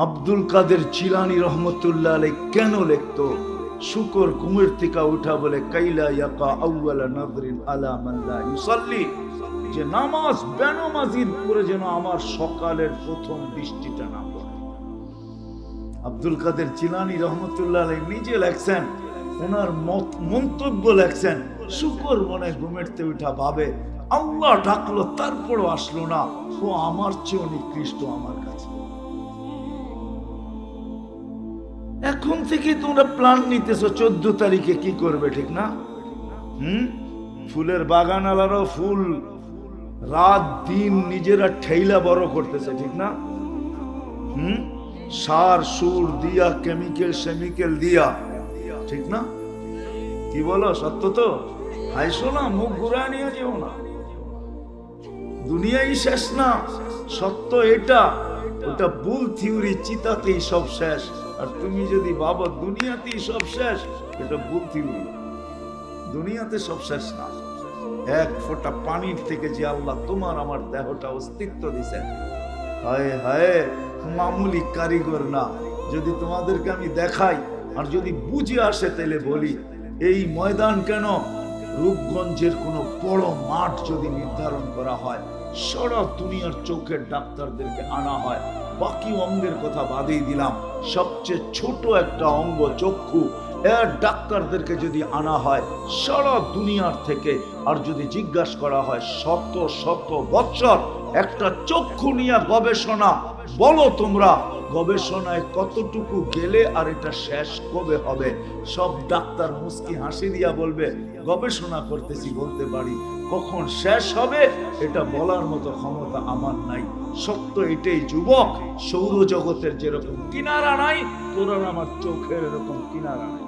আব্দুল কাদের জিলানী রহমতুল্লাহ আলাইহি কেন লিখতো শুকর ঘুমের থেকে উঠা বলে কাইলা ইয়াকা আউয়ালা নাযরিন আলা মান লা ইউসাল্লি, যে নামাজ বেনামাজির উপরে যেন আমার সকালের প্রথম দৃষ্টিটা না পড়ে। আব্দুল কাদের জিলানী রহমতুল্লাহ আলাইহি নিজে লেখছেন, ওনার মন্তব্য লেখছেন, শুকর মনে ঘুমের থেকে উঠা ভাবে আল্লাহ ডাকলো তারপরও আসলো না, ও আমার চেয়ে নিকৃষ্ট আমার কাছে। এখন থেকে তোমরা প্ল্যান নিতেছো 14 তারিখে কি করবে, ঠিক না? ফুলের বাগান আলারও ফুল রাত দিন নিজেরা ঠেইলা বড় করতেছে, ঠিক না? সার সুর দিয়া কেমিক্যাল সেমিক্যাল দিয়া, ঠিক না? কি বলো, সত্য তো? হাইসো না, মুখ ঘুরা নিয়ে যেও না, দুনিয়াই শেষ না, সত্য এটা। ওটা ভুল থিওরি, চিতাতেই সব শেষ। আর তুমি যদি ভাবো দুনিয়াতেই সব শেষ, এটা ভুল থিওরি। দুনিয়াতে সব শেষ না। এক ফোঁটা পানির থেকে যে আল্লাহ তোমার আমার দেহটা অস্তিত্ব দিছেন, হায় হায়, মামুলি কারিগর না। যদি তোমাদেরকে আমি দেখাই আর যদি বুঝে আসে তাহলে বলি, এই ময়দান কেন, রূপগঞ্জের কোনো বড় মাঠ যদি নির্ধারণ করা হয়, সারা দুনিয়ার চোখের ডাক্তারদেরকে আনা হয়, বাকি অঙ্গের কথা বাদেই দিলাম, সবচেয়ে ছোট একটা অঙ্গ চক্ষু, এর ডাক্তারদেরকে যদি আনা হয় সারা দুনিয়ার থেকে, আর যদি জিজ্ঞাসা করা হয় শত শত বছর একটা চক্ষু নিয়ে গবেষণা, বলো তোমরা গবেষণায় কতটুকু গেলে আর এটা শেষ কবে হবে? সব ডাক্তার মুস্কি হাসি দিয়া বলবে গবেষণা করতেছি, বলতে পারি, কখন শেষ হবে এটা বলার মতো ক্ষমতা আমার নাই। সত্য এটাই যুবক, সৌরজগতের যেরকম কিনারা নাই, তোর আমার চোখের এরকম কিনারা নাই,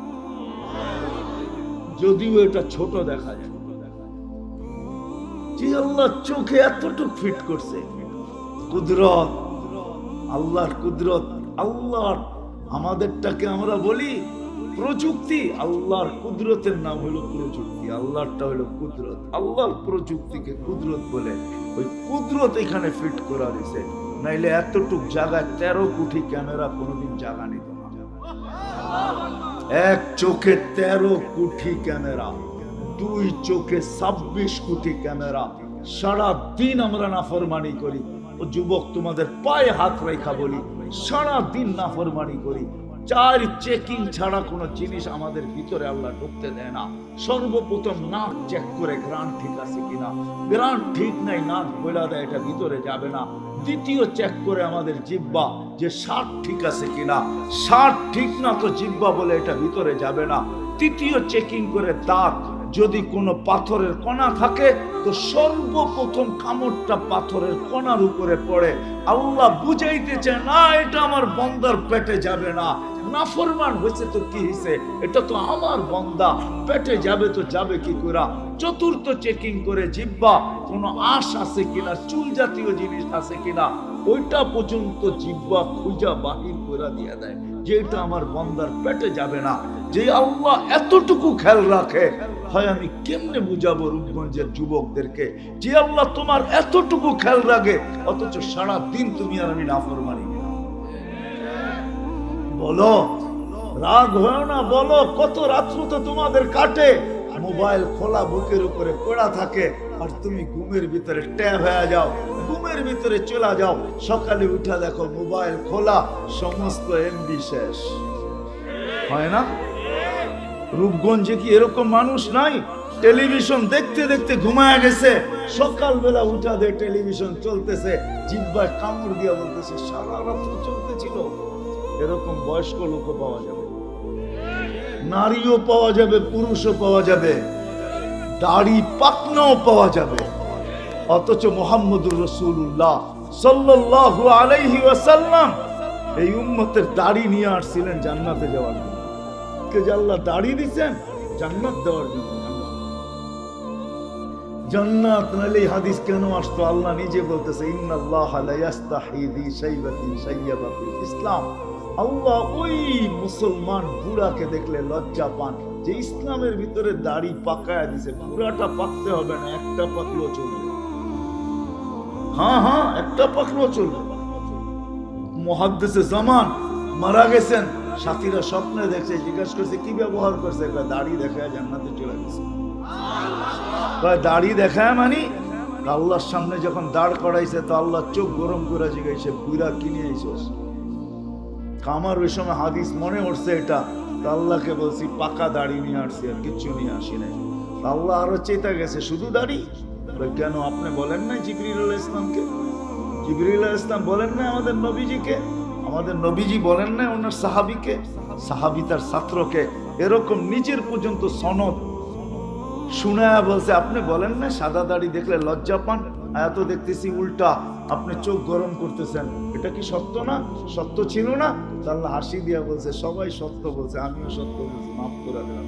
যদিও এটা ছোট দেখা যায়। যে আল্লাহ চোখে এতটুকু ফিট করছে, কুদরত, আল্লাহর কুদরত। আল্লাহর, আমাদেরটাকে আমরা বলি প্রযুক্তি, আল্লাহর কুদরতের নাম হলো প্রযুক্তি, আল্লাহরটা হলো কুদরত। আল্লাহর প্রযুক্তিকে কুদরত বলে, ওই কুদরত এখানে ফিট করা হয়েছে, নাইলে এতটুক জায়গায় 13 কোটি ক্যামেরা কোনোদিন জায়গা নিত না। এক চোখে 13 কোটি ক্যামেরা, দুই চোখে 26 কোটি ক্যামেরা। সারা দিন আমরা নাফরমানি করি। ও যুবক, তোমাদের পায়ে হাত রেখা বলি, সারা দিন নাফরমানি করি। 4 চেকিং ছাড়া কোনো জিনিস আমাদের ভিতরে আল্লাহ ঢুকতে দেয় না। সর্বপ্রথম নাক চেক করে গ্রান ঠিক আছে কিনা, গ্রান ঠিক নাই নাক বলে দেয় এটা ভিতরে যাবে না। দ্বিতীয় চেক করে আমাদের জিহ্বা, যে স্বাদ ঠিক আছে কিনা, স্বাদ ঠিক না তো জিহ্বা বলে এটা ভিতরে যাবে না। তৃতীয় চেকিং করে দাঁত, যদি কোনো পাথরের কণা থাকে তো সর্বপ্রথম কামড়টা পাথরের কণার উপরে পড়ে। আল্লাহ বুঝাইতে চায় না এটা আমার বান্দার পেটে যাবে না, নাফরমান হয়েছে তো কি হয়েছে, এটা তো আমার বান্দা, পেটে যাবে তো যাবে কি করে। চতুর্থ চেকিং করে জিহ্বা, কোনো আঁশ আছে কিনা, চুল জাতীয় জিনিস আছে কিনা, ওইটা পর্যন্ত জিহ্বা খুঁজা বাহির করে দিয়ে দেয় যে এটা আমার বান্দার পেটে যাবে না। যে আল্লাহ এতটুকু খেয়াল রাখে, হয় আমি কেমনে বুঝাবো রূপগঞ্জের যুবকদেরকে যে আল্লাহ তোমার এতটুকু খেয়াল রাখে, অথচ সারা দিন তুমি আর আমি নাফরমানি। বলো, রাগ হয় না, বলো কত রাত্র তো তোমাদের কাটে, মোবাইল খোলা বুকের উপরে পড়া থাকে, আর তুমি ঘুমের ভিতরে ট্যাব হয়ে যাও, ঘুমের ভিতরে চলে যাও, সকালে উঠা দেখো মোবাইল খোলা, সমস্ত এমবি শেষ। হয় না? রূপগঞ্জে কি এরকম মানুষ নাই? টেলিভিশন দেখতে দেখতে ঘুমায় গেছে, সকালবেলা উঠা দিয়ে টেলিভিশন চলতেছে, জিহ্বায় কামড় দিয়া বলতেছে সারা রাত্র চলতেছিল। এরকম বয়স্ক লোকও পাওয়া যাবে, নারীও পাওয়া যাবে, পুরুষও পাওয়া যাবে, দাড়ি পাকনাও পাওয়া যাবে। অথচ মুহাম্মদুর রাসূলুল্লাহ সাল্লাল্লাহু আলাইহি ওয়াসাল্লাম এই উম্মতের দাড়ি নিয়ে আসছিলেন জান্নাতে যাওয়ার জন্য। কে আল্লাহ দাড়ি দিয়েছেন জান্নাত দেওয়ার জন্য। জান্নাত নাইলে হাদিস কেন আসতো? আল্লাহ নিজে বলতেছে ইন্নাল্লাহা লা ইস্তাহি বি শাইবাতিন শাইয়াবা ফিল ইসলাম। আল্লাহ ওই মুসলমান বুড়াকে দেখলে লজ্জা পান যে ইসলামের ভিতরে দাড়ি পাকায়া দিছে। পুরাটা পাকতে হবে না, একটা পাকলেও চলবে। হ্যাঁ, একটা পাকলেও চলবে। মুহাদ্দিসে জামান মারা গেছেন, সাথীরা স্বপ্নে দেখছে, জিজ্ঞাসা করছে কি ব্যবহার করছে, দাড়ি দেখায় জান্নাতে চলে গেছে। দাড়ি দেখায় মানে আল্লাহর সামনে যখন দাঁড় করাইছে তো আল্লাহ চোখ গরম করে জিজ্ঞাসা, বুইরা কিনে আইছস? আমার ওই সময় হাদিস মনে উঠছে এটা, তো আল্লাহকে বলছি পাকা দাড়ি নিয়ে আসছি, আর কিচ্ছু নিয়ে আসি নাই। আল্লাহ আরো চেতা গেছে, শুধু দাড়ি? কেন আপনি বলেন নাই জিবরিল আলাইহিস সালামকে? জিবরিল আলাইহিস সালাম বলেন নাই আমাদের নবীজিকে? আমাদের নবীজি বলেন নাই ওনার সাহাবীকে, সাহাবী তার ছাত্রকে এরকম নিজের পর্যন্ত সনদ শুনায়া বলছে, আপনি বলেন না সাদা দাড়ি দেখলে লজ্জা পান, এত দেখতেছি উল্টা আপনি চোখ গরম করতেছেন, এটা কি সত্য না? সত্য ছিল না? আল্লাহ হাসি দিয়া বলছে, সবাই সত্য বলছে, আমিও সত্য বলছি, মাফ করে দিলাম।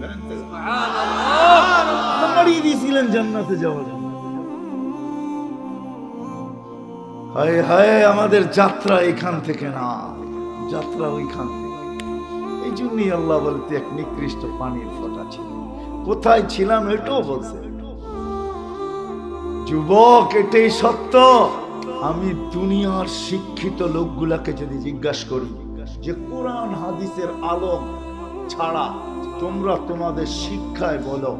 মারিয়ে দিয়েছিলেন জান্নাতে যাওয়ার জন্য। হায় হায়, আমাদের যাত্রা এখান থেকে না, যাত্রা ওইখান থেকে। এই জন্যই আল্লাহ বলতে এক নিকৃষ্ট পানির ফোঁটা ছিল। কোথায় ছিলাম এটাও বলছে। যুবক, এটাই সত্য। আমি দুনিয়ার শিক্ষিত লোকগুলাকে যদি জিজ্ঞাসা করি যে কোরআন হাদিসের আলো ছাড়া তোমরা তোমাদের শিক্ষায় বলো,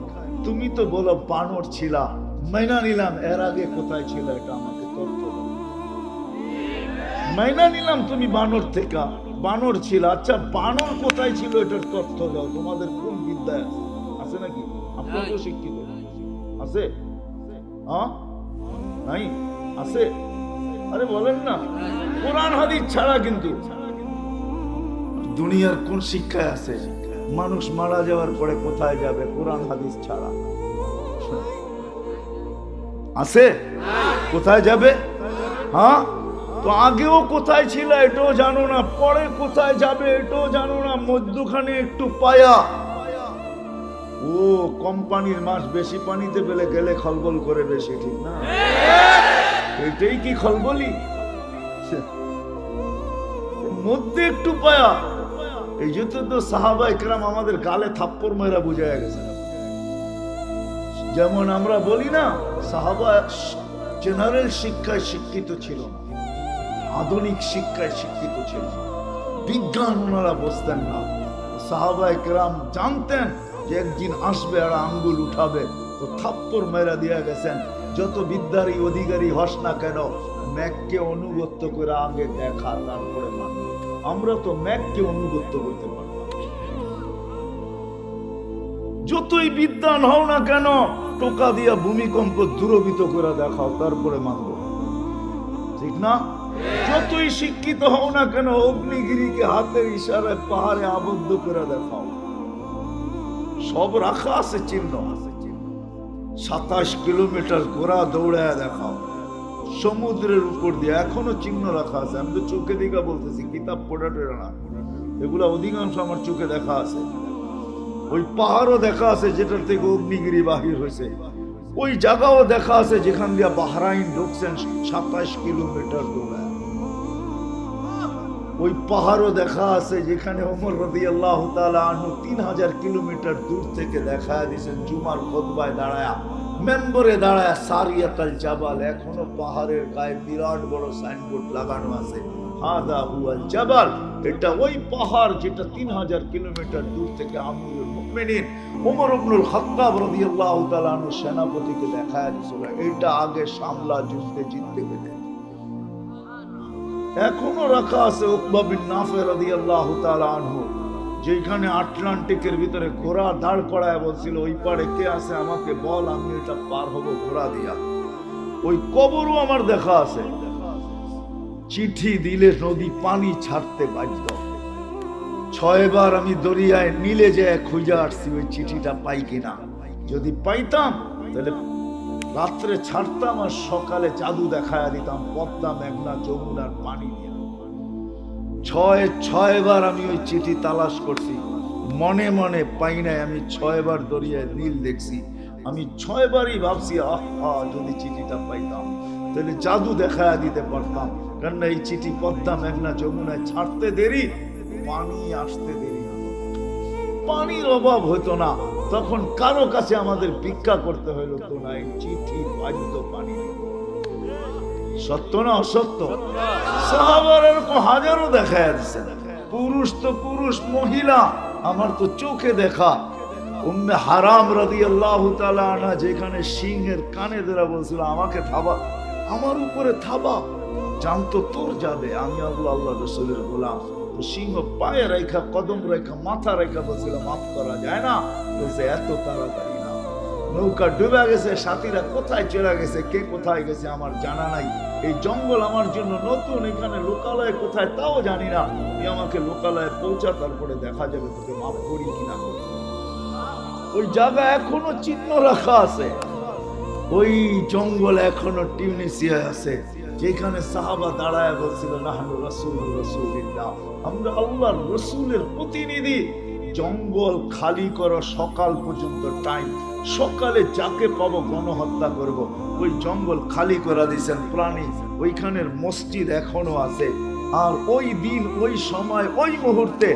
তুমি তো বলো বানর ছিলা, মাইনা নিলাম, এর আগে কোথায় ছিল এটা আমাকে তথ্য দাও। মাইনা নিলাম তুমি বানর থেকে, বানর ছিল, আচ্ছা বানর কোথায় ছিল এটার তথ্য দাও। তোমাদের কোন বিদ্যায় আছে নাকি? আপনাকেও শিক্ষিত আছে? হ্যাঁ নাই? আছে? আরে বলেন না, কোরআন হাদিস ছাড়া কিন্তু দুনিয়ার কোন শিক্ষায় আছে? মানুষ মারা যাওয়ার পরে কোথায় যাবে কোরআন হাদিস ছাড়া? আছে? কোথায় যাবে? হ্যাঁ, তো আগেও কোথায় ছিল এটাও জানো না, পরে কোথায় যাবে এটাও জানো না, মধ্যখানে একটু পায়া। ও কোম্পানির মাছ বেশি পানিতে পেলে গেলে খলবল করে বেশি, ঠিক না? এটাই কি খলবলি? মধ্যে একটু পায়া। এই জন্য তো সাহাবা ইকরাম আমাদের গালে থাপ্পড় মেরা বুঝাইয়া গেছে। যেমন আমরা বলি না, সাহাবা জেনারেল শিক্ষায় শিক্ষিত ছিল না, আধুনিক শিক্ষায় শিক্ষিত ছিল, বিজ্ঞান ওনারা বুঝতেন না। সাহাবা ইকরাম জানতেন যে একদিন আসবে আর আঙ্গুল উঠাবে, তো থাপ্পড় মেরা দিয়া গেছেন। যত বিদ্যারই অধিকারী হস না কেন, ম্যাককে অনুগত্য করে আগে দেখা, তারপরে মানব। আমরা তো ম্যাককে অনুগত্য করতে পারতাম। যতই বিদ্যান হও না কেন, টোকা দিয়া ভূমিকম্প দূরবিত করে দেখাও, তারপরে মানব, ঠিক না? যতই শিক্ষিত হও না কেন, অগ্নিগিরিকে হাতের ইশারায় পাহাড়ে আবদ্ধ করে দেখাও, সব রাখা আছে চিহ্ন। 27 কিলোমিটার ঘোড়া দৌড়ায় দেখাও, সমুদ্রের উপর দিয়ে এখনো চিহ্ন রাখা আছে। আমি তো চোখে দেখা বলতেছি, কিতাব পড়া না, এগুলা অধিকাংশ আমার চোখে দেখা আছে। ওই পাহাড়ও দেখা আছে যেটার থেকে অগ্নিগিরি বাহির হয়েছে, ওই জায়গাও দেখা আছে যেখান দিয়ে বাহরাইন ঢুকছেন 27 কিলোমিটার দৌড়ায়। ওই পাহাড়ও দেখা আছে যেখানে ওমর রাদিয়াল্লাহু তাআলা আনহু 3000 কিলোমিটার দূর থেকে দেখা দিয়েছেন জুমার খুতবায় দাঁড়ায়া, মেম্বরে দাঁড়ায়া, সারিয়াতুল জাবাল। এখনো পাহাড়ের গায়ে বিরাট বড় সাইনবোর্ড লাগানো আছে, হাদা হুয়াল জাবাল। এটা ওই পাহাড় যেটা 3000 কিলোমিটার দূর থেকে আমিরুল মুমিনিন ওমর ইবনুল খাত্তাব রাদিয়াল্লাহু তাআলা আনহু সেনাপতিকে দেখায়া দিয়েছিল। এটা আগে শামলা যুদ্ধে জিততে পেরে এখনো রাখা আছে। উকবা বিন নাফে রাদিয়াল্লাহু তাআলা আনহু যেখানে আটলান্টিকের ভিতরে ঘোড়া দাঁড় করায় বলছিল, ওই পারে কে আছে আমাকে বল, আমি এটা পার হব ঘোড়া দিয়া। ওই কবরও আমার দেখা আছে। চিঠি দিলে নদী পানি ছাড়তে বাধ্য। 6 বার আমি দরিয়ায় নীলে যেয়ে খুঁজে আসছি ওই চিঠিটা পাই কিনা। যদি পাইতাম তাহলে রাত্রে ছাড়তাম আর সকালে জাদু দেখায় দিতাম পদ্মা, মেঘনা, যমুনার পানি নিয়ে। 6 বার আমি ওই চিঠি তালাশ করছি, মনে মনে পাই নাই। আমি 6 বার দরিয়ায় নীল দেখছি। আমি 6 বারই ভাবছি, আহা যদি চিঠিটা পাইতাম তাহলে জাদু দেখায় দিতে পারতাম। কেননা এই চিঠি পদ্মা, মেঘনা, যমুনায় ছাড়তে দেরি, পানি আসতে দেরি, পানির অভাব হতো না। তখন কারো কাছে আমাদের ভিক্ষা করতে হইল তো না, চিঠি বাধ্য পানি। সত্য না অসত্য? সাহাবারা এরকম হাজারো দেখায় দিচ্ছেন, পুরুষ তো পুরুষ, মহিলা আমার তো চোখে দেখা উম্মে হারাম রাদিয়াল্লাহু তাআলা আনহা যেখানে সিংহের কানে ধরে বলছিল আমাকে থাবা, আমার উপরে থাবা, জানতো তোর যাবে, আমি আল্লাহ রাসূলের গোলাম। তো সিংহ পায়ে রেখা, কদম রেখা, মাথা রেখা বলছিল মাফ করা যায় না। বলছে এত তাড়াতাড়ি না, নৌকা ডুবে গেছে, সাথীরা কোথায় চলে গেছে, কে কোথায় গেছে আমার জানা নাই, এই জঙ্গল আমার জন্য নতুন, এখানে লোকালয় কোথায় তাও জানি না, তুই আমাকে লোকালয়ে পৌঁছা, তারপরে দেখা যাবে তোকে মাফ করি কিনা। ওই জায়গা এখনো চিহ্ন রাখা আছে, ওই জঙ্গল এখনো টিউনিসিয়ায় আছে, যেখানে সাহাবা দাঁড়ায় বলছিল নাহনু রাসূলুল্লাহ, আমরা আল্লাহর রাসূলের প্রতিনিধি। জঙ্গল খালি করো, সকাল পর্যন্ত টাইম, সকালে যাকে পাবো গণহত্যা করব। ওই জঙ্গল খালি করে দিয়েছেন, প্রাণী ওইখানের মসজিদ এখনো আছে। আর ওই দিন, ওই সময়, ওই মুহূর্তে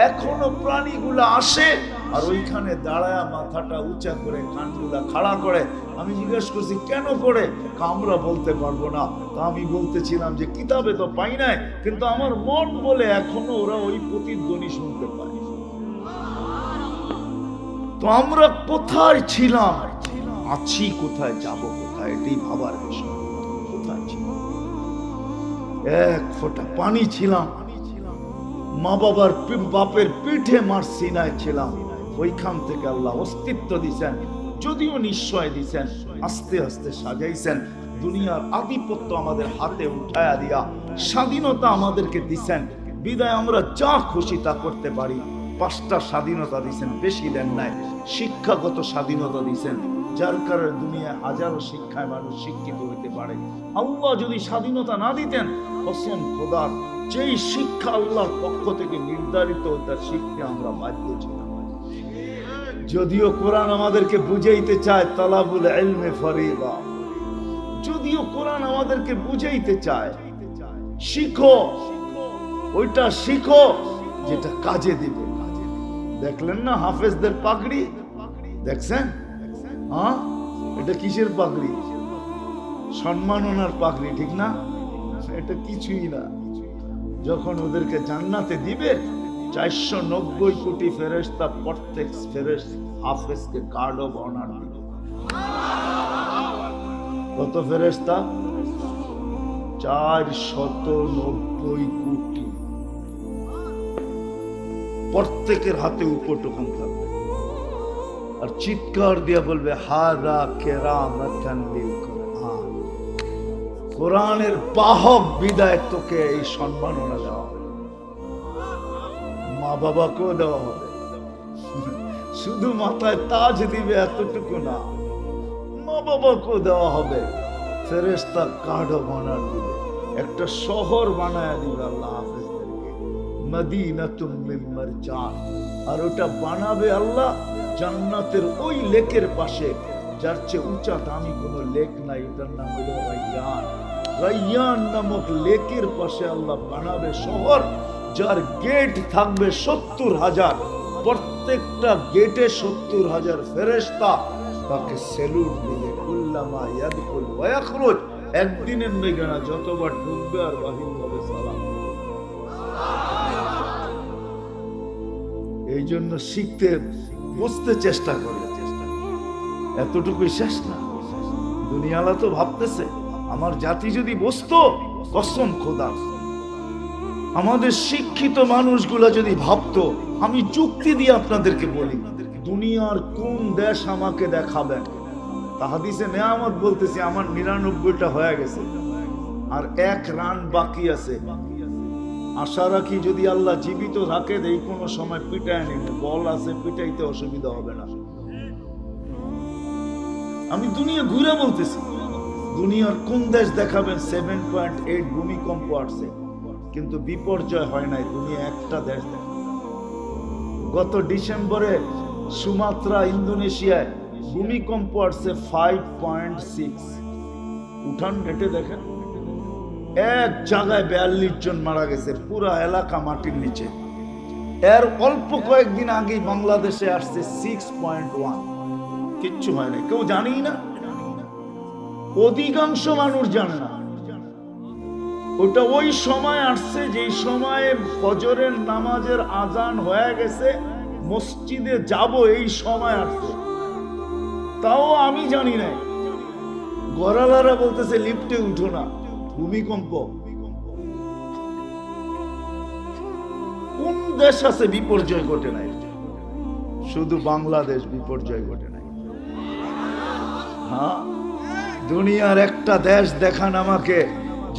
এখনো প্রাণীগুলা আসে আর ওইখানে দাঁড়ায় মাথাটা উঁচা করে কানগুলা খাড়া করে। আমি জিজ্ঞেস করছি কেন করে, আমরা বলতে পারবো না। তা আমি বলতেছিলাম যে কিতাবে তো পাই নাই, কিন্তু আমার মন বলে এখনো ওরা ওই প্রতিধ্বনি শুনতে পায়। তো আমরা কোথায় ছিলাম, আছি কোথায়, যাব কোথায়, এটাই ভাবার বিষয়। কোথায় ছিলাম? এক ফোঁটা পানি ছিলাম, মা বাপের পিঠে মার সিনায় ছিলাম, ওইখান থেকে আল্লাহ অস্তিত্ব দিছেন, যদিও নিশ্চয় দিছেন, আস্তে আস্তে সাজাইছেন। দুনিয়ার আধিপত্য আমাদের হাতে উঠায়া দিয়া স্বাধীনতা আমাদেরকে দিছেন, বিদায় আমরা যা খুশি তা করতে পারি। 5টা স্বাধীনতা দিছেন, বেশি দেন নাই। শিক্ষাগত স্বাধীনতা দিছেন, যার কারণে দুনিয়ায় হাজারো শিক্ষায় মানুষ শিক্ষিত হইতে পারে। আল্লাহ যদি স্বাধীনতা না দিতেন, কসম খোদার, যেই শিক্ষা আল্লাহর পক্ষ থেকে নির্ধারিত ওটা শিখতে আমরা বাধ্য ছিলাম। যদিও কোরআন আমাদেরকে বুঝাইতে চায় তালাবুল ইলমে ফরিদা, যদিও কোরআন আমাদেরকে বুঝাইতে চায় শিখো, ওইটা শিখো যেটা কাজে দিবে। দেখলেন না হাফেজদের পাগড়ি, দেখছেন? হ্যাঁ, এটা কিসের পাগড়ি? সম্মাননার পাগড়ি, ঠিক না? এটা কিছুই না। যখন ওদেরকে জান্নাতে দিবে, 490 কোটি ফেরেশতা প্রত্যেক হাফেজকে গার্ড অফ অনার দিবে। কত ফেরেশতা? 490 কোটি। প্রত্যেকের হাতে উপটকন থাকবে, আর চিৎকার দিয়ে বলবে হাদা কেরামাতান লিল কোরআন, কোরআনের বাহক বিদায় তোকে এই সম্মাননা দেওয়া হবে। মা বাবাকেও দেওয়া হবে, শুধু মাথায় তাজ দিবে এতটুকু না, মা বাবাকেও দেওয়া হবে। ফেরেশতা কার্ড বানার দিবে, একটা শহর বানায় দিবে আল্লাহ হাফেজদেরকে, মদিনাতুম মিন মারজান। আর ওটা বানাবে আল্লাহ জান্নাতের ওই লেকের পাশে, যার চেয়ে উঁচা দামি কোনো লেক নাই, এটার নাম হলো রাইয়ান। রাইয়ান নামক লেকের পাশে আল্লাহ বানাবে শহর, যার গেট থাকবে 70,000, প্রত্যেকটা গেটে 70,000 ফেরেশতা তাকে স্যালুট দিবে। কুল্লামা ইয়াদখুল ওয়া ইয়াখরুজ, একদিনের মেঘানা যতবার ঢুকবে আর বাহির হবে সালাম। এই জন্য শিখতে বুঝতে চেষ্টা করে, এতটুকুই শেষ না। দুনিয়ালা তো ভাবতেছে আমার জাতি যদি বুঝতো, কসম খোদা, আমাদের শিক্ষিত মানুষগুলা যদি ভাবতো, আমি যুক্তি দিয়ে আপনাদেরকে বলি, দুনিয়ার কোন দেশ আমাকে দেখাবেন? হাদিসে নেয়ামত বলতেছি, আমার 99টা হয়ে গেছে, আর 1 রান বাকি আছে। আশা রাখি যদি আল্লাহ জীবিত রাখে, এই কোনো সময় পিটায় নেবে, বল আছে, পিটাইতে অসুবিধা হবে না। আমি দুনিয়া ঘুরে বলতেছি, দুনিয়ার কোন দেশ দেখাবেন? 7.8 ভূমিকম্প আসছে, কিন্তু বিপর্যয় হয় নাই। দুনিয়া একটা দেশ দেখে, গত ডিসেম্বরে সুমাত্রা ইন্দোনেশিয়ায় ভূমিকম্প আসছে 5.6। উঠান নেটে দেখেন, এক জায়গায় 42 জন মারা গেছে, পুরা এলাকা মাটির নিচে। এর অল্প কয়েকদিন আগে বাংলাদেশে আসছে 6.1, কিচ্ছু হয় না, কেউ জানেই না, অধিকাংশ মানুষ জানে না। ওটা ওই সময় আসছে যেই সময়ে ফজরের নামাজের আজান হয়ে গেছে, মসজিদে যাব এই সময় আসছে, তাও আমি জানি না। গড়ালারা বলতেছে লিফটে উঠো না, ভূমিকম্প। কোন দেশ আছে বিপর্যয় ঘটে নাই? শুধু বাংলাদেশ বিপর্যয় ঘটে নাই। হ্যাঁ, দুনিয়ার একটা দেশ দেখান আমাকে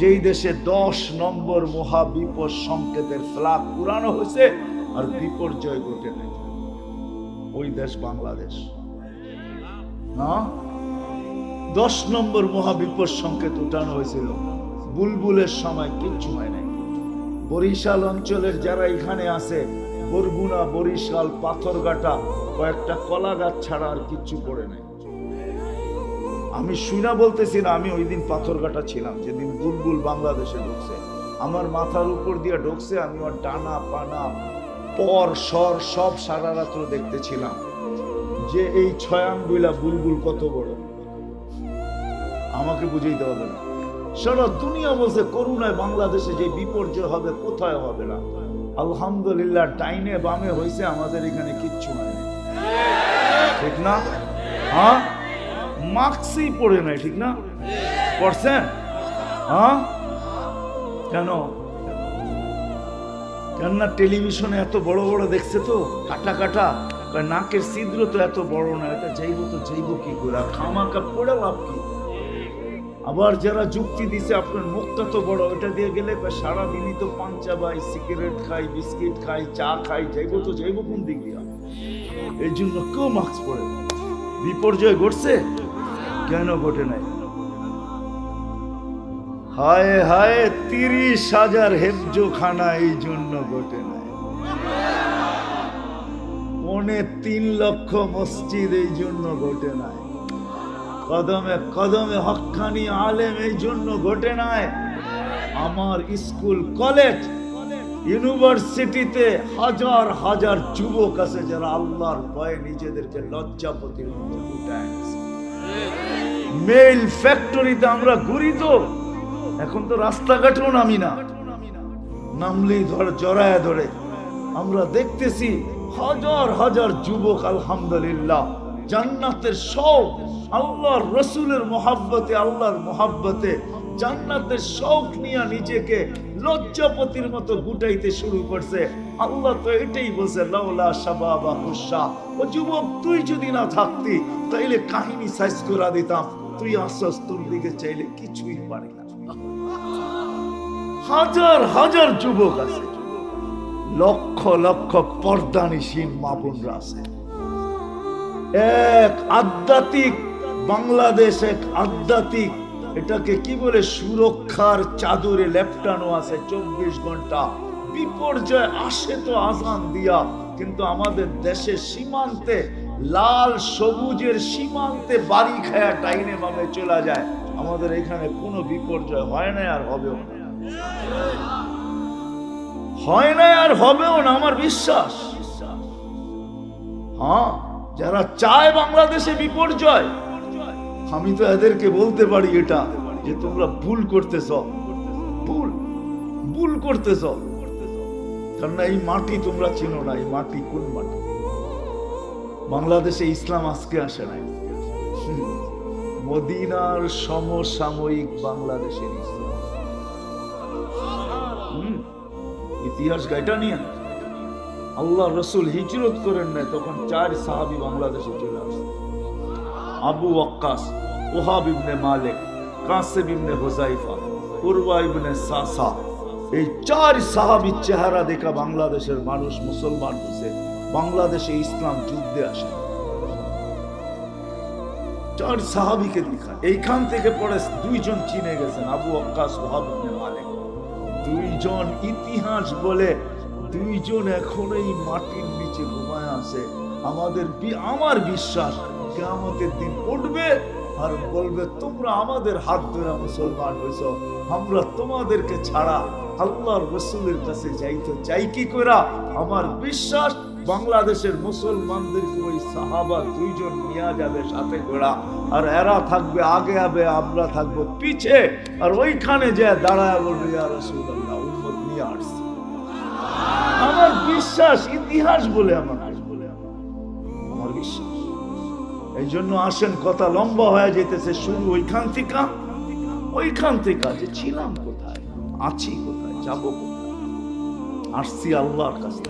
যেই দেশে 10 নম্বর মহাবিপদ সংকেতের ফ্ল্যাগ উড়ানো হয়েছে আর বিপর্যয় ঘটে নাই। ওই দেশ বাংলাদেশ না। 10 নম্বর মহাবিপদ সংকেত উঠানো হয়েছিল, বুলবুলের সময় কিচ্ছু হয় নাই। বরিশাল অঞ্চলের যারা এখানে আছে, বরগুনা, বরিশাল, পাথরঘাটা, কয়েকটা কলা গাছ ছাড়া আর কিচ্ছু পড়ে নাই। আমি শুনা বলতেছি না, আমি ওই দিন পাথরঘাটা ছিলাম যেদিন বুলবুল বাংলাদেশে ঢুকছে। আমার মাথার উপর দিয়ে ঢুকছে, আমি ওর ডানা পানা পর সর সব সারা রাত্র দেখতেছিলাম যে এই 6 আঙ্গুলা বুলবুল কত বড়। আমাকে বুঝাইতে হবে না, সারা দুনিয়া বলছে করুণায় বাংলাদেশে যে বিপর্যয় হবে, কোথায় হবে না। আলহামদুলিল্লাহ, ডাইনে বামে হয়েছে, আমাদের এখানে কিচ্ছু হয় না, ঠিক না? হ্যাঁ, মাস্কই পড়ে নাই, ঠিক না? পড়ছেন? হ্যাঁ, কেন কেন না টেলিভিশনে এত বড় বড় দেখছে তো, কাটা কাটা, নাকের ছিদ্র তো এত বড় না, এটা যাইব তো যাইব কি করে, খামাকা পড়ে লাভ কি? আবার যারা যুক্তি দিছে আপনার মুখটা তো বড়, ওটা দিয়ে গেলে সারাদিনই তো পান চাবাই, সিগারেট খাই, বিস্কিট খাই, চা খাই, যাইব তো যাইব কোন দিক দিয়া? এই জন্য কেউ মাস্ক পড়ে। বিপর্যয় ঘটছে কেন ঘটে নাই? হায় হায়, 30,000 হেফজোখানা এই জন্য ঘটে নাই। 3.25 লক্ষ মসজিদ এই জন্য ঘটে নাই। কদমে কদমে হক্কানি আলেম এই জন্য ঘটে নাই। আমার স্কুল, কলেজ, ইউনিভার্সিটিতে হাজার হাজার যুবক আছে যারা আল্লাহর ভয়ে নিজেদেরকে লজ্জাপতির মতো উঠায়। মেইল ফ্যাক্টরিতে আমরা ঘুরি তো, এখন তো রাস্তাঘাটেও নামি না, নামলেই জড়ায় ধরে। আমরা দেখতেছি হাজার হাজার যুবক আলহামদুলিল্লাহ জান্নাতের শৌক, আল্লাহর রসুলের মহাব্বতে, আল্লাহর মহাব্বতে জান্নাতের শৌক নিয়ে নিজেকে লজ্জাপতির মতো গুটাইতে শুরু করছে। আল্লাহ তো এটাই বলছে, লাউলা শাবাবা খুশা, ও যুবক তুই যদি না থাকতি তাইলে কাহিনী সাইজ করে দিতাম, তুই আসস, তোর দিকে চাইলে কিছুই পারি না। হাজার হাজার যুবক আছে, লক্ষ লক্ষ পর্দানিসীন মা বোনরা আছে। এক আধ্যাত্মিক বাংলাদেশ, এক আধ্যাত্মিক, এটাকে কি বলে, সুরক্ষার চাদরে লেপটানো আছে 24 ঘন্টা। বিপর্যয় আসে তো আজান দিয়া, কিন্তু আমাদের দেশের সীমান্তে, লাল সবুজের সীমান্তে বাড়ি খায়া ডাইনে বামে চলে যায়। আমাদের এখানে কোনো বিপর্যয় হয় না, আর হবেও না, হয় না আর হবেও না, আমার বিশ্বাস। হ্যাঁ, যারা চায় বাংলাদেশে বিপর্যয়, আমি তো এদেরকে বলতে পারি এটা, যে তোমরা ভুল করতেছ, ভুল করতেছ। কারণ এই মাটি তোমরা চিনো না। এই মাটি কোন মাটি? বাংলাদেশে ইসলাম আজকে আসে নাই, মদিনার সমসাময়িক বাংলাদেশের ইসলাম। ইতিহাস গাইটা নিয়ে আল্লাহ রসুল হিজরত করেন নাই, তখন 4 সাহাবী বাংলাদেশে চলে আসে। আবু ওয়াক্কাস, ওহাব ইবনে মালিক, কাসিম ইবনে হুযাইফা, উরওয়া ইবনে সাসা, এই 4 সাহাবীর চেহারা দেখা বাংলাদেশের মানুষ মুসলমান হয়েছে। বাংলাদেশে ইসলাম যুদ্ধে আসে 4 সাহাবীকে দেখা। এইখান থেকে পরে 2 জন চিনে গেছেন, আবু ওয়াক্কাস, ওহাব ইবনে মালিক। 2 জন ইতিহাস বলে 2 জন এখন এই মাটির নিচে ঘুমায় আছে। আমার বিশ্বাস কিয়ামতের দিন উঠবে আর বলবে, তোমরা আমাদের হাত ধরে মুসলমান হয়েছ, আমরা তোমাদেরকে ছাড়া আল্লাহর রাসূলের কাছে যাইতে চাই কি কইরা। আমার বিশ্বাস বাংলাদেশের মুসলমানদেরকে ওই সাহাবা দুইজন নিয়ে যাবে সাথে ঘোড়া, আর এরা থাকবে আগে আগে, আমরা থাকবো পিছে, আর ওইখানে যে দাঁড়ায় বলবে ইয়া রাসূলুল্লাহ উম্মত নিয়ে আসছে। আমার বিশ্বাস, ইতিহাস বলে আমার বিশ্বাস। এই জন্য আসেন, কথা লম্বা হয়ে যেতেছে, শুরু ওইখান থেকে যে ছিলাম কোথায়, আছি কোথায়, যাবো কোথায়, আসছি আল্লাহর কাছে।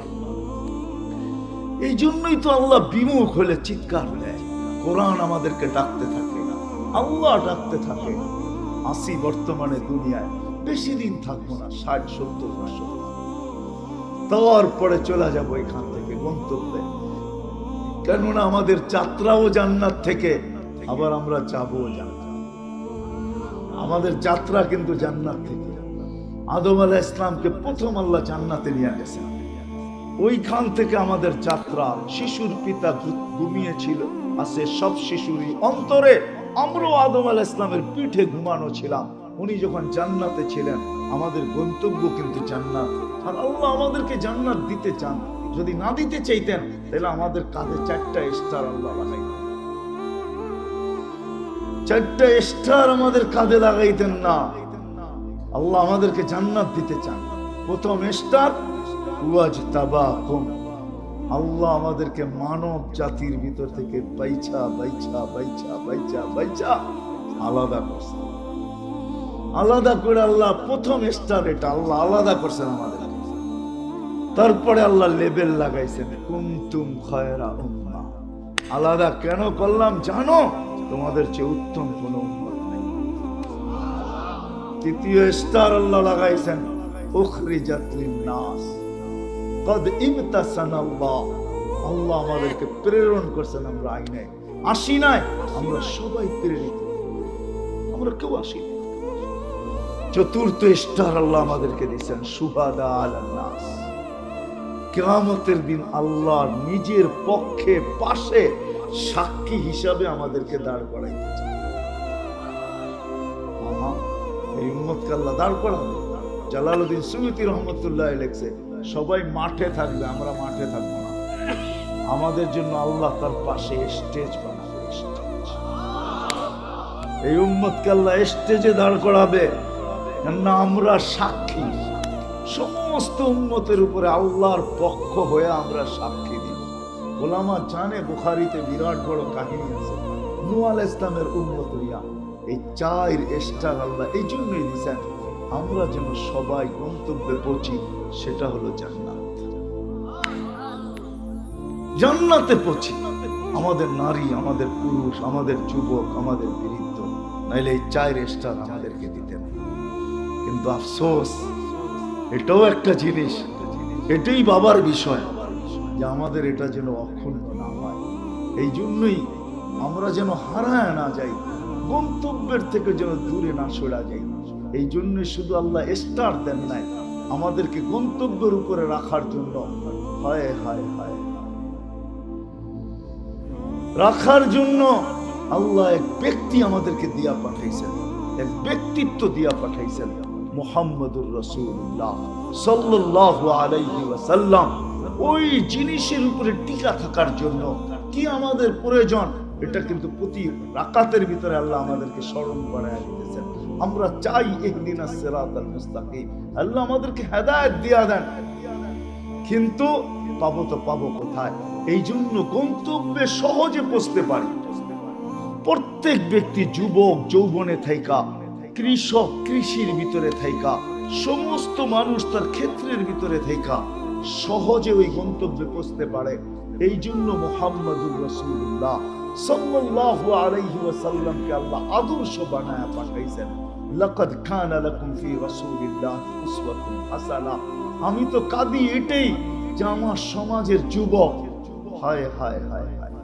এই জন্যই তো আল্লাহ বিমুখ হলে চিৎকার দেয়, কোরআন আমাদেরকে ডাকতে থাকে, আল্লাহ ডাকতে থাকে। আসি বর্তমানে দুনিয়ায়, বেশি দিন থাকবো না, 60-70 বছর, তারপরে চলে যাবো এখান থেকে গন্তব্যে। কেননা আমাদের যাত্রাও জান্নাত থেকে, আবার আমরা যাবো জান্নাত। আমাদের যাত্রা কিন্তু জান্নাত থেকে। আদম আলাইহিস সালামকে প্রথম আল্লাহ জান্নাতে নিয়ে গেছেন, ওইখান থেকে আমাদের যাত্রা। শিশুর পিতা ঘুমিয়েছিল, আছে সব শিশুরই অন্তরে। আমরাও আদম আলাইহিস সালামের পিঠে ঘুমানো ছিলাম, উনি যখন জান্নাতে ছিলেন। আমাদের গন্তব্য কিন্তু জান্নাত। আর আল্লাহ আমাদেরকে জান্নাত দিতে চান। যদি না দিতে চাইতেন তাহলে আমাদের কাঁধে 4টা স্টার আল্লাহ লাগাইতেন, 4টা স্টার আমাদের কাঁধে লাগাইতেন না। আল্লাহ আমাদেরকে জান্নাত দিতে চান। প্রথম স্টার ওয়াজতাবাকুম, আল্লাহ আমাদেরকে মানব জাতির ভিতর থেকে বাইছা বাইছা বাইছা বাইছা বাইছা আলাদা করছেন। আলাদা করে আল্লাহ প্রথম স্টার, এটা আল্লাহ আলাদা করছেন আমাদের। তারপরে আল্লাহ লেবেল লাগাইছেন কুনতুম খায়রা উম্মাহ। আলাদা কেন করলাম জানো? তোমাদের চেয়ে উত্তম কোন উম্মত নাই। তৃতীয় স্টার আল্লাহ লাগাইছেন উখরিজাত লিন-নাস কদ ইবতাসানাল্লাহ। আল্লাহ আমাদেরকে প্রেরণ করছেন, আমরা আইনে আসি নাই, আমরা সবাই প্রেরিত, আমরা কেউ আসি নাই। চতুর্থ স্টার আল্লাহ আমাদেরকে দিয়েছেন শুহাদা আলান নাস। কিয়ামতের দিন আল্লাহ নিজের পক্ষে পাশে সাক্ষী হিসাবে আমাদেরকে দাঁড় করাইতে চান। এই উম্মতকে আল্লাহ দাঁড় করাবে। জালালউদ্দিন সুয়ুতী রহমতুল্লাহ লেখছে, সবাই মাঠে থাকবে, আমরা মাঠে থাকবো না। আমাদের জন্য আল্লাহ তার পাশে স্টেজ বানাবে। এই উম্মতকে আল্লাহ স্টেজে দাঁড় করাবে, না আমরা সাক্ষী। সমস্ত উম্মতের উপরে আল্লাহর পক্ষ হয়ে আমরা সাক্ষী দিব। ওলামা জানে বুখারীতে বিরাট বড় কাহিনী আছে। নূহ আলাইহিস সালামের উম্মতরা এই 4 স্টার আল্লাহ এই জন্যই দিয়েছেন, আমরা যেন সবাই গন্তব্যে পৌঁছি, সেটা হলো জান্নাত। জান্নাতে পৌঁছি। আমাদের নারী, আমাদের পুরুষ, আমাদের যুবক, আমাদের বৃদ্ধ, নাইলে এই 4 স্টার আমাদেরকে দিতেন। কিন্তু আফসোস, এটাও একটা জিনিস, এটাই বাবার বিষয় যে আমাদের এটা যেন অক্ষুণ্ণ না হয়। এই জন্যই আমরা যেন হারায় না যাই, গন্তব্যের থেকে যেন দূরে না সরা যাই। এই জন্যই শুধু আল্লাহ স্টার দেন নাই, আমাদেরকে গন্তব্যের উপরে রাখার জন্য। হায় হায় হায়, রাখার জন্য আল্লাহ এক ব্যক্তি আমাদেরকে দিয়া পাঠাইছেন, এক ব্যক্তিত্ব দিয়া পাঠাইছেন, মুহাম্মদুর রাসূলুল্লাহ সাল্লাল্লাহু আলাইহি ওয়াসাল্লাম। ওই জিনিসের উপরে টিকা থাকার জন্য কি আমাদের প্রয়োজন, এটা কিন্তু প্রতি রাকাতের ভিতরে আল্লাহ আমাদেরকে স্মরণ করায় দিতেছেন। আমরা চাই ইহদিনাস সিরাতাল মুস্তাকিম, আল্লাহ আমাদেরকে হেদায়েত দিয়া দেন, কিন্তু পাবো তো পাবো কোথায়? এই জন্য গন্তব্যে সহজে পৌঁছতে পারি। প্রত্যেক ব্যক্তি যুবক যৌবনে থাইকা, কৃষক কৃষির ভিতরে থাইকা, সমস্ত মানুষ তার ক্ষেত্রের ভিতরে থাইকা সহজে ওই গন্তব্যে পৌঁছতে পারে। এই জন্য মুহাম্মদুর রাসূলুল্লাহ সাল্লাল্লাহু আলাইহি ওয়াসাল্লামকে আল্লাহ আদর্শ বানায়া পাঠাইছেন। লাকাদ কানা লাকুম ফি রাসূলিল্লাহি উসওয়াতুন হাসানাহ। আমি তো কাঁদি এটাই যে আমার সমাজের যুবক, হায় হায় হায় হায়,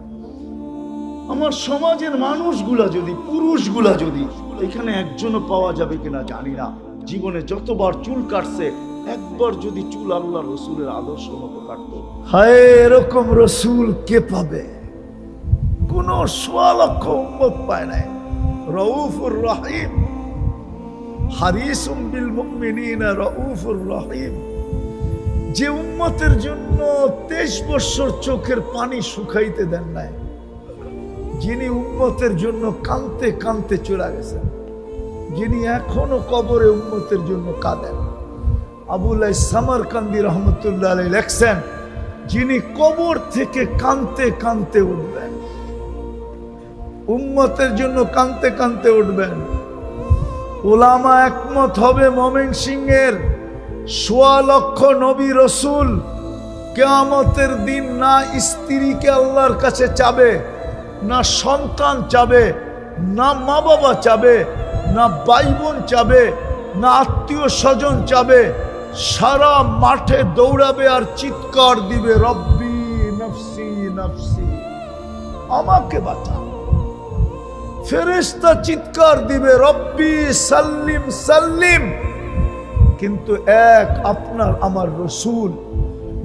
আমার সমাজের মানুষগুলা যদি, পুরুষগুলা যদি, এখানে একজনও পাওয়া যাবে কিনা জানি না, জীবনে যতবার চুল কাটছে একবার যদি চুল আল্লাহ রসুলের আদর্শ মতো কাটতো। হায়, এরকম রসুল কে পাবে? কোন 1.25 লক্ষ উম্মত পায় নাই। রউফুর রহিম, হারিসুম বিল মুমিনিনা রউফুর রহিম। যে উম্মতের জন্য 23 বছর চোখের পানি শুকাইতে দেন নাই, যিনি উম্মতের জন্য কাঁদতে কাঁদতে চলে গেছেন, যিনি এখনো কবরে উম্মতের জন্য কাঁদেন। আবুল্লাহ সামারকান্দি রহমতুল্লাহ আলাইহি লেখছেন, যিনি কবর থেকে কাঁদতে কাঁদতে উঠবেন, উম্মতের জন্য কাঁদতে কাঁদতে উঠবেন। উলামা একমত হবে ময়মনসিংহের ১৬ লক্ষ নবী রসুল কিয়ামতের দিন না স্ত্রীকে আল্লাহর কাছে চাবে, না সন্তান চাবে, না মা বাবা চাবে, না ভাই বোন চাবে, না আত্মীয় স্বজন চাবে। সারা মাঠে দৌড়াবে আর চিৎকার দিবে, রব্বি নফসি নফসি, আমাকে বাঁচা। ফেরেশতা চিৎকার দিবে, রব্বি সাল্লিম সাল্লিম। কিন্তু এক আপনার আমার রসুল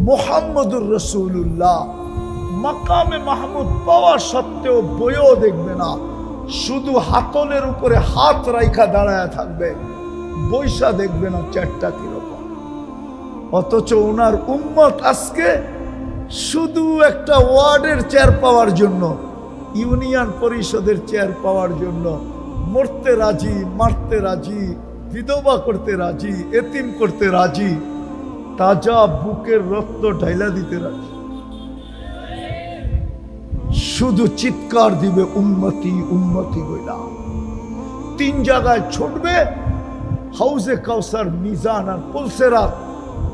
মুহাম্মদুর রাসূলুল্লাহ মাকামে মাহমুদ পাওয়া সত্ত্বেও বইও দেখবে না, শুধু হাতলের উপরে হাত রাইখা দাঁড়ায় থাকবে, বৈশা দেখবে না চারটা কিরকম। অথচ ওনার উম্মত আজকে শুধু একটা ওয়ার্ডের চেয়ার পাওয়ার জন্য, ইউনিয়ন পরিষদের চেয়ার পাওয়ার জন্য মরতে রাজি, মারতে রাজি, বিধবা করতে রাজি, এতিম করতে রাজি, তাজা বুকের রক্ত ঢাইলা দিতে রাজি, শুধু চিৎকার দিবে উম্মতি উম্মতি বইলা। 3 জায়গায় ছুটবে, হাউজে কাউসার, মিজান আর পুলসেরাত,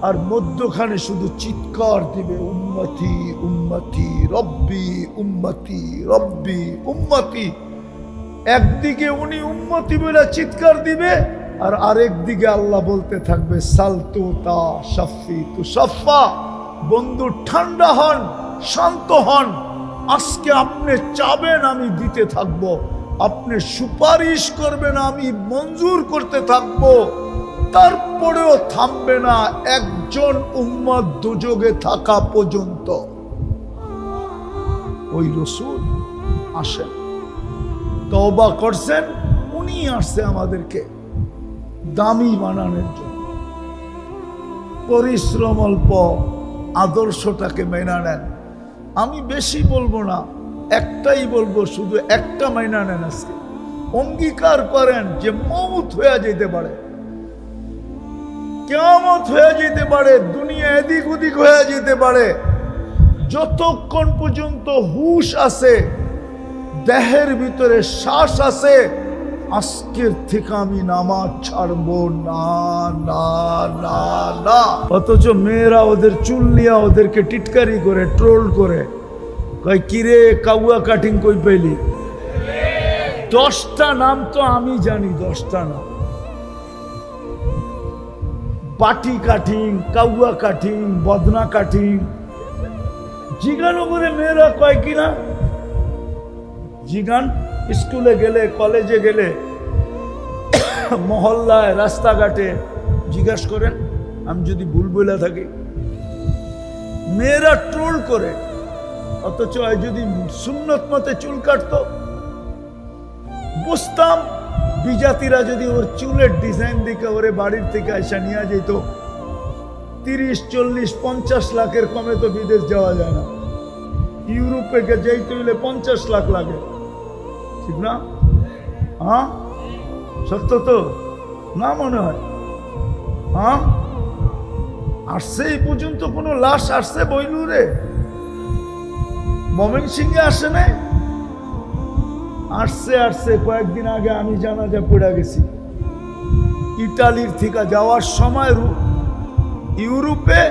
আর মধ্যখানে শুধু চিৎকার দিবে উম্মতি উম্মতি রব্বি উম্মতি রব্বি উম্মতি। একদিকে উনি উম্মতি বলে চিৎকার দিবে, আর আরেক দিকে আল্লাহ বলতে থাকবে সালতু তা শাফি তু শাফা। বন্ধু ঠান্ডা হন, শান্ত হন। আজকে আপনি চাবেন আমি দিতে থাকব, আপনি সুপারিশ করবেন আমি মঞ্জুর করতে থাকব, তারপরেও থামবে না একজন উম্মত দুযোগে থাকা পর্যন্ত। ওই রাসূল আসেন, তওবা করছেন, উনি আসছে আমাদেরকে দামি বানানোর জন্য। পরিশ্রম অল্প, আদর্শটাকে মেনে নেন। আমি বেশি বলবো না, একটাই বলবো, শুধু একটা মাইনা নেন। আজকে অঙ্গীকার করেন যে মওত হয়ে যেতে পারে, কিয়ামত হয়ে যেতে পারে, দুনিয়া এদিক ওদিক হয়ে যেতে পারে। যতক্ষণ পর্যন্ত হুশ আছে, দেহের ভিতরে শ্বাস আছে, আজকের থেকে আমি নামাজ ছাড়বো না না না না। অথচ মেয়েরা ওদের চুল নিয়ে ওদেরকে টিটকারি করে, ট্রোল করে, কয় কিরে কাউয়া কাটিং কই পেলি? 10টা নাম তো আমি জানি, 10টা নাম। বাটি কাটিং, কাউয়া কাটিং, বদনা কাটিং। জিগানো করে মেয়েরা কয় কিনা, জিগান। স্কুলে গেলে, কলেজে গেলে, মহল্লায়, রাস্তাঘাটে জিজ্ঞাসা করেন, আমি যদি ভুল বলে থাকি। মেয়েরা ট্রোল করে, অথচ যদি সুন্নত মতে চুল কাটতো, বুঝতাম বিজাতিরা যদি ওর চুলের ডিজাইন দেখে ওরে বাড়ির থেকে আইসা নিয়ে যেত। 30, 40, 50 লাখের কমে তো বিদেশ যাওয়া যায় না। ইউরোপে যাইতে হইলে 50 লাখ লাগে, ঠিক না? হ্যাঁ, সত্য তো না মনে হয়? হ্যাঁ, আসছে এই পর্যন্ত কোনো লাশ আসছে বইলুরে? ময়মনসিংহে আসে নাই? আসছে আসছে। কয়েকদিন আগে আমি জানাজা পড়ে গেছি। ইটালির থেকে যাওয়ার সময় ইউরোপে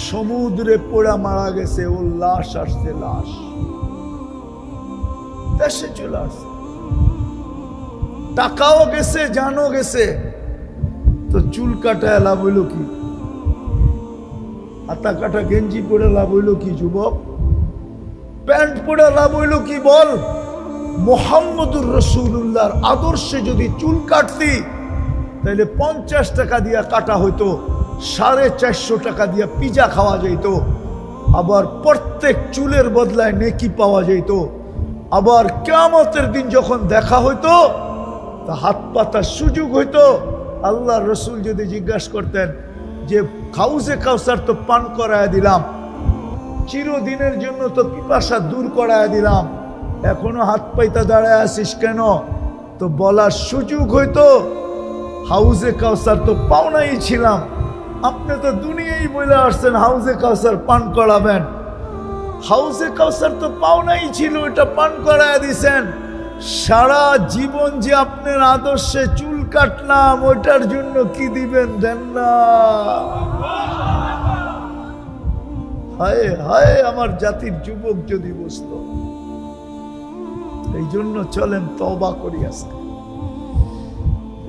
সমুদ্রে পড়া মারা গেছে, ও লাশ আসছে, লাশ দেশে চলে আসছে। টাকাও গেছে, জানও গেছে, তো চুল কাটা লাভ হইল কি? হাতা কাটা গেঞ্জি পরে লাভ হইল কি? যুবক, প্যান্ট পরে লাভ হইল কি? বল। মুহাম্মদুর রাসূলুল্লাহর আদর্শে যদি চুল কাটতি, তাহলে 50 টাকা দিয়া কাটা হইতো, 450 টাকা দিয়া পিজা খাওয়া যেত। আবার প্রত্যেক চুলের বদলায় নেকি পাওয়া যেত। আবার কিয়ামতের দিন যখন দেখা হইতো, তা হাত পাতার সুযোগ হইতো। আল্লাহর রাসূল যদি জিজ্ঞাসা করতেন, যে হাউজে কাউসার তো পান করায় দিলাম, চিরদিনের জন্য তো পিপাসা দূর করায় দিলাম, এখনো হাত পাইতা দাঁড়ায় আসিস কেন? তো বলার সুযোগ হইতো হাউজে কাউসার তো পাওনাই ছিলাম, আপনি তো দুনিয়াই বলে আসছেন হাউজে কাউসার পান করাবেন, হাউজে কাউসার তো পাওনাই ছিল, এটা পান করায় দিছেন। সারা জীবন যে আপনার আদর্শে চুল কাটলাম, ওইটার জন্য কি দিবেন? দেন না। হায় হায় আমার জাতির যুবক যদি বুঝতো। এই জন্য চলেন তওবা করি, আজকে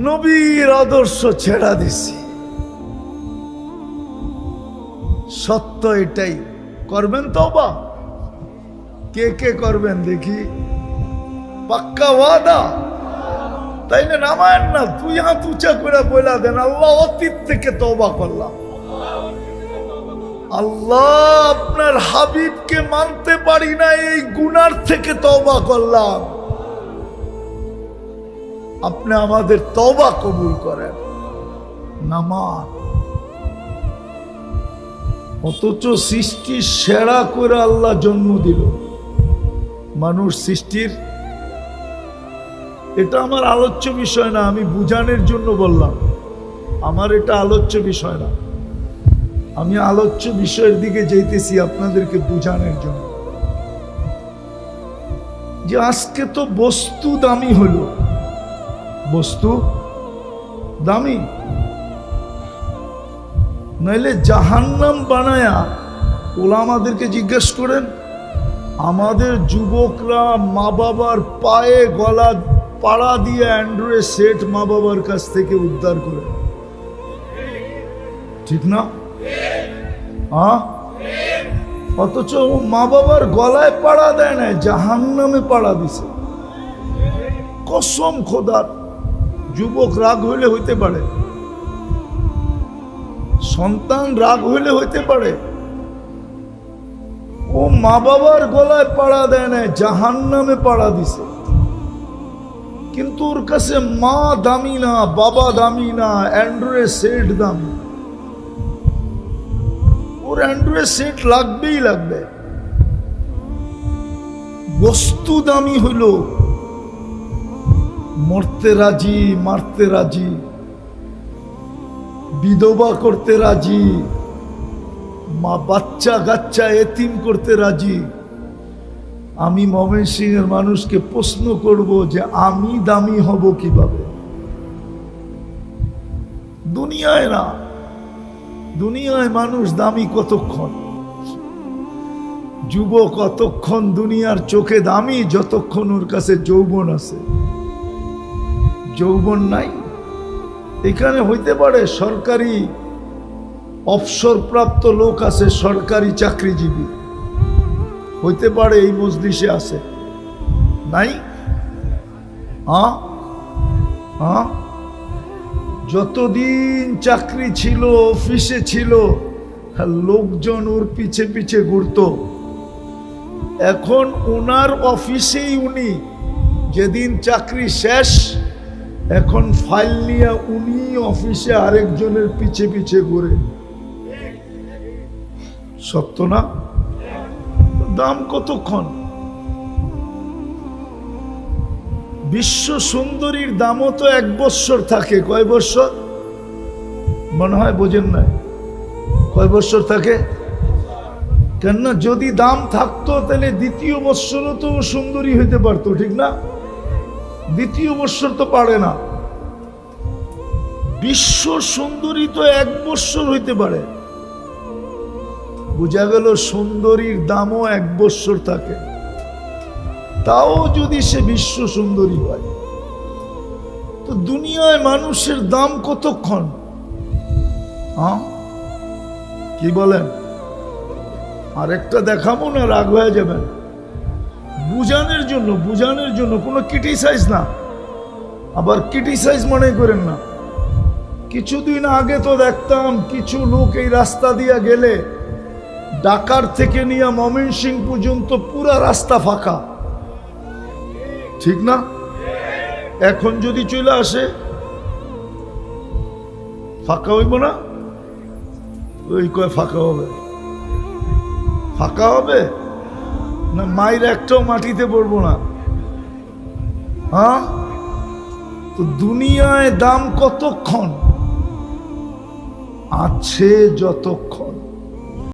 নবীর আদর্শ ছেড়া দিছি, সত্য এটাই। করবেন তওবা? কে কে করবেন দেখি? পাক্কা ওয়াদা? তাইলে নামায়েন না, তুই হাত উঁচা করে বইলা দেন, আল্লাহ অতীত থেকে তওবা করলাম, আল্লাহ আপনার হাবিবকে মানতে পারি না, এই গুনার থেকে তওবা করলাম, আপনি আমাদের তওবা কবুল করেন। নামাজ অথচ সৃষ্টির সেরা করে আল্লাহ জন্ম দিল মানুষ সৃষ্টির। এটা আমার আলোচ্য বিষয় না, আমি বুঝানোর জন্য বললাম, আমার এটা আলোচ্য বিষয় না, আমি আলোচ্য বিষয়ের দিকে যাইতেছি আপনাদেরকে বুঝানোর জন্য। যে আজকে তো বস্তু দামি হলো, বস্তু দামি, নাইলে জাহান্নাম বানায়া ওলামাদেরকে জিজ্ঞেস করেন, আমাদের যুবকরা মা বাবার পায়ে গলা পাড়া দিয়ে অ্যান্ড্রয়েড সেট মা বাবার কাছ থেকে উদ্ধার করে, ঠিক না? অথচ মা বাবার গলায় পাড়া দেয় না, জাহান্নামে পাড়া দিছে। কসম খোদার, যুবক রাগ হইলে হইতে পারে, সন্তান রাগ হইলে হইতে পারে, ও মা বাবার গলায় পাড়া দেয় না, জাহান্নামে পাড়া দিছে। কিন্তু ওর কাছে মা দামি না, বাবা দামি না, অ্যান্ড্রয়েড সেট দামি, ওর অ্যান্ড্রয়েড সেট লাগবেই লাগবে। বস্তু দামি হইল, মরতে রাজি, মারতে রাজি, বিধবা করতে রাজি, মা বাচ্চা গাচ্চা এতিম করতে রাজি। আমি ময়মনসিংহের মানুষকে প্রশ্ন করব যে আমি দামি হব কিভাবে? দুনিয়ায় না, দুনিয়ায় মানুষ দামি কতক্ষণ? যুবক কতক্ষণ দুনিয়ার চোখে দামি? যতক্ষণ ওর কাছে যৌবন আছে। যৌবন নাই, এখানে হইতে পারে সরকারি অবসরপ্রাপ্ত লোক আছে, সরকারি চাকরিজীবী হইতে পারে, এই মজলিসে আছে, নাই? যতদিন চাকরি ছিল, অফিসে ছিল, লোকজন ওর পিছে পিছে ঘুরত। এখন ওনার অফিসেই উনি, যেদিন চাকরি শেষ, এখন ফাইল নিয়ে উনি অফিসে আরেকজনের পিছে পিছে ঘুরে। সত্য না? দাম কতক্ষণ? বিশ্ব সুন্দরীর দামও তো 1 বৎসর থাকে। কয় বৎসর? মনে হয় বোঝেন না। কয় বৎসর থাকে? কেননা যদি দাম থাকতো তাহলে দ্বিতীয় বৎসরও তো সুন্দরী হইতে পারতো, ঠিক না? দ্বিতীয় বৎসর তো পারে না। বিশ্ব সুন্দরী তো 1 বৎসর হইতে পারে। বোঝা গেল সুন্দরীর দামও 1 বৎসর থাকে। তাও যদি সে বিশ্ব সুন্দরী হয়, তো দুনিয়ায় মানুষের দাম কতক্ষণ? কি বলেন? আরেকটা দেখাবো না, রাগ হয়ে যাবেন। বুঝানোর জন্য, কোনো ক্রিটিসাইজ না, আবার ক্রিটিসাইজ মনে করেন না। কিছুদিন আগে তো দেখতাম কিছু লোক এই রাস্তা দিয়ে গেলে ঢাকার থেকে নিয়ে ময়মনসিংহ পর্যন্ত পুরা রাস্তা ফাঁকা, ঠিক না? এখন যদি চলে আসে ফাঁকা হইব না? ওই কয় ফাঁকা হবে, ফাঁকা হবে না মায়ের একটাও মাটিতে পড়বো না। হ্যাঁ, তো দুনিয়ায় দাম কতক্ষণ আছে? যতক্ষণ।